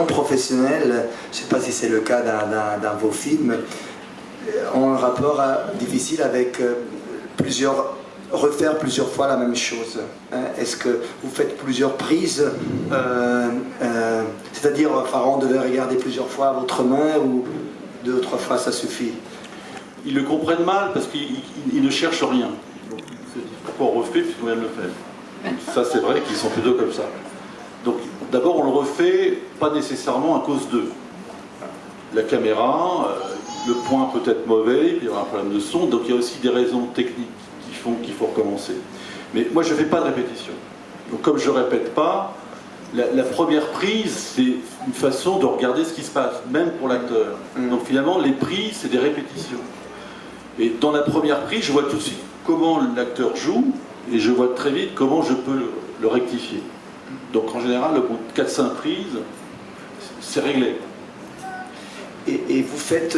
Professionnels, je ne sais pas si c'est le cas dans vos films, ont un rapport difficile avec refaire plusieurs fois la même chose. Est-ce que vous faites plusieurs prises, c'est-à-dire Pharon devait regarder plusieurs fois votre main ou 2 ou 3 fois ça suffit? Ils le comprennent mal parce qu'ils ne cherchent rien. Donc, pourquoi on refait puisqu'on vient de le faire? Ça, c'est vrai qu'ils sont plutôt comme ça. Donc, d'abord, on le refait pas nécessairement à cause d'eux. La caméra, le point peut être mauvais, puis il y aura un problème de son, donc il y a aussi des raisons techniques qui font qu'il faut recommencer. Mais moi, je ne fais pas de répétition. Donc, comme je ne répète pas, la première prise, c'est une façon de regarder ce qui se passe, même pour l'acteur. Donc, finalement, les prises, c'est des répétitions. Et dans la première prise, je vois tout de suite comment l'acteur joue, et je vois très vite comment je peux le rectifier. Donc en général, au bout de 4-5 prises, c'est réglé. Et vous faites,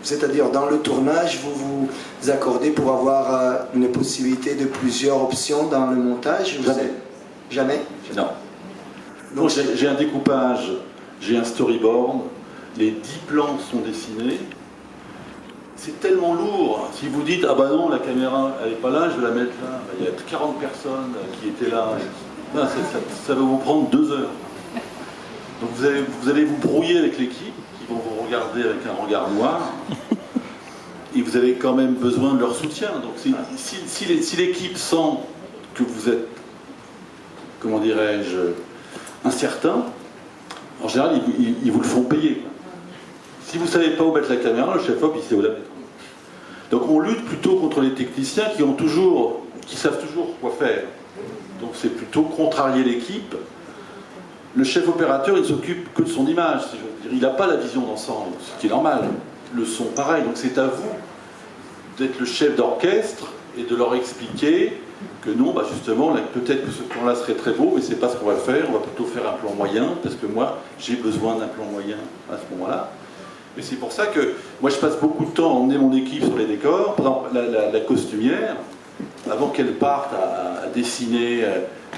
c'est-à-dire dans le tournage, vous vous accordez pour avoir une possibilité de plusieurs options dans le montage? Jamais? Non. Donc j'ai un découpage, j'ai un storyboard, les 10 plans sont dessinés. C'est tellement lourd. Si vous dites, ah bah non, la caméra, elle n'est pas là, je vais la mettre là. Il y a 40 personnes qui étaient là. Ça va vous prendre 2 heures. Donc vous allez vous brouiller avec l'équipe, qui vont vous regarder avec un regard noir, et vous avez quand même besoin de leur soutien. Donc si l'équipe sent que vous êtes, comment dirais-je, incertain, en général, ils vous le font payer. Si vous ne savez pas où mettre la caméra, le chef-op, il sait où la mettre. Donc on lutte plutôt contre les techniciens qui savent toujours quoi faire. Donc c'est plutôt contrarier l'équipe. Le chef opérateur, il ne s'occupe que de son image, si je veux dire. Il n'a pas la vision d'ensemble, ce qui est normal. Le son, pareil. Donc c'est à vous d'être le chef d'orchestre et de leur expliquer que non, bah justement, peut-être que ce plan-là serait très beau, mais c'est pas ce qu'on va faire. On va plutôt faire un plan moyen, parce que moi, j'ai besoin d'un plan moyen à ce moment-là. Et c'est pour ça que moi, je passe beaucoup de temps à emmener mon équipe sur les décors. Par exemple, la costumière, avant qu'elle parte à dessiner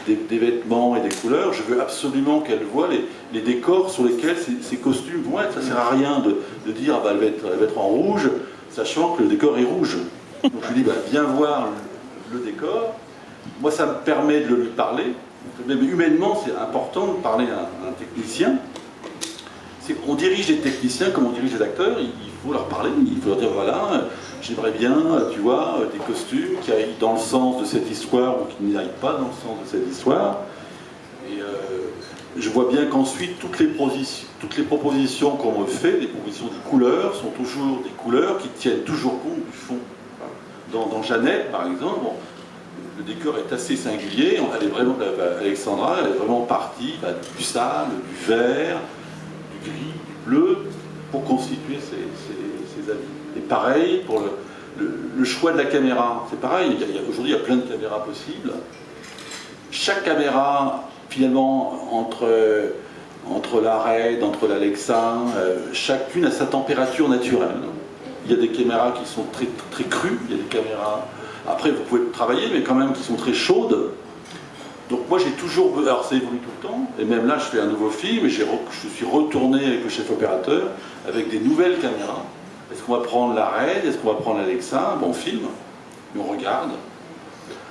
des vêtements et des couleurs, je veux absolument qu'elle voit les décors sur lesquels ces costumes vont être. Ça ne sert à rien de dire ah bah, elle va être en rouge, sachant que le décor est rouge. Donc je lui dis bah, viens voir le décor. Moi, ça me permet de lui parler. Même humainement, c'est important de parler à un technicien. On dirige les techniciens comme on dirige les acteurs. Il faut leur parler, il faut leur dire voilà, j'aimerais bien, tu vois, des costumes qui aillent dans le sens de cette histoire ou qui n'aillent pas dans le sens de cette histoire. Et je vois bien qu'ensuite, toutes les propositions qu'on me fait, les propositions de couleurs, sont toujours des couleurs qui tiennent toujours compte du fond. Dans Jeannette, par exemple, bon, le décor est assez singulier. Elle est vraiment, Alexandra, elle est vraiment partie du sable, du vert, du gris, du bleu, pour constituer ses habits. Et pareil pour le choix de la caméra. C'est pareil, aujourd'hui il y a plein de caméras possibles. Chaque caméra, finalement, entre la RED, entre l'Alexa, chacune a sa température naturelle. Il y a des caméras qui sont très, très crues, il y a des caméras... Après, vous pouvez travailler, mais quand même qui sont très chaudes. Donc moi, j'ai toujours... Alors, ça évolue tout le temps. Et même là, je fais un nouveau film et je suis retourné avec le chef opérateur avec des nouvelles caméras. Est-ce qu'on va prendre la RED? Est-ce qu'on va prendre l'Alexa? Bon, on filme, mais on regarde.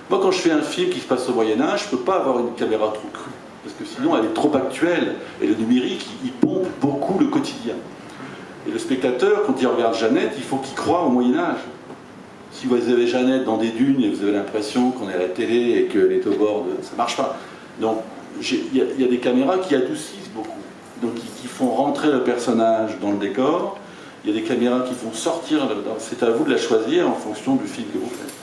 Moi, quand je fais un film qui se passe au Moyen-Âge, je ne peux pas avoir une caméra trop crue. Parce que sinon, elle est trop actuelle. Et le numérique, il pompe beaucoup le quotidien. Et le spectateur, quand il regarde Jeannette, il faut qu'il croie au Moyen-Âge. Si vous avez Jeannette dans des dunes et vous avez l'impression qu'on est à la télé et qu'elle est au bord de... ça ne marche pas. Donc, il y a des caméras qui adoucissent beaucoup. Donc, qui font rentrer le personnage dans le décor. Il y a des caméras qui font sortir... C'est à vous de la choisir en fonction du film que vous faites.